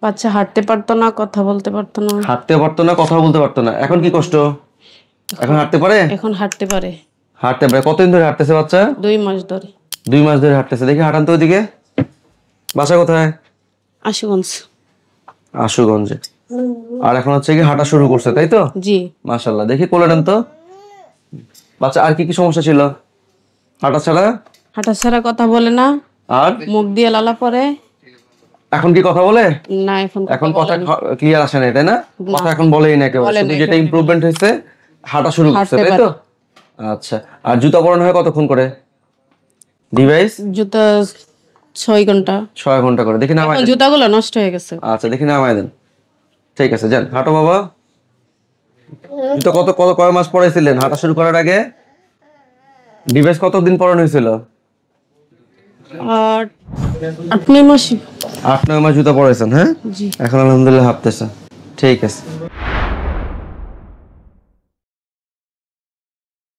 বাচ্চা হাঁটতে পারতো না, কথা বলতে পারতো না। হাঁটতে পারতো না, কথা বলতে পারতো না, এখন কি কষ্ট? এখন হাঁটতে পারে? এখন হাঁটতে পারে। হাঁটতে পারে। কতদিন ধরে হাঁটতেছে বাচ্চা? 2 মাস ধরে। 2 মাস ধরে হাঁটতেছে। দেখি হাঁটান তো ওইদিকে। বাসা কোথায়? আশুগঞ্জ। আশুগঞ্জে। আর এখন হচ্ছে কি হাঁটা শুরু করছে, তাই তো? জি। মাশাআল্লাহ। দেখি কোলে নেন তো। বাচ্চা আর কি কি সমস্যা ছিল? হাঁটা ছাড়া? হাঁটা ছাড়া, কথা বলে না, আর মুখ দিয়ে লালা পড়ে। এখন কি কথা বলে? না, এখন কথা ক্লিয়ার আসে না, তাই না? কথা এখন বলেই না কেবল। শুধু যেটা ইমপ্রুভমেন্ট হয়েছে, হাঁটা শুরু করছে, তাই তো? আচ্ছা। আর জুতা পরানো হয় কতক্ষণ করে? ডিভাইস জুতা 6 ঘন্টা। 6 ঘন্টা করে। দেখি নামাই দেন। জুতাগুলো নষ্ট হয়ে গেছে। আচ্ছা, দেখি নামাই দেন। ঠিক আছে, যান হাঁটো বাবা। জুতা কত কত কয় মাস পরাইছিলেন হাঁটা শুরু করার আগে? ডিভাইস কতদিন পরানো হয়েছিল? আর 8-9 মাস। 8-9 মাস জুতা পরাইছেন, হ্যাঁ? জি। এখন আলহামদুলিল্লাহ হাঁটতেছে। ঠিক আছে।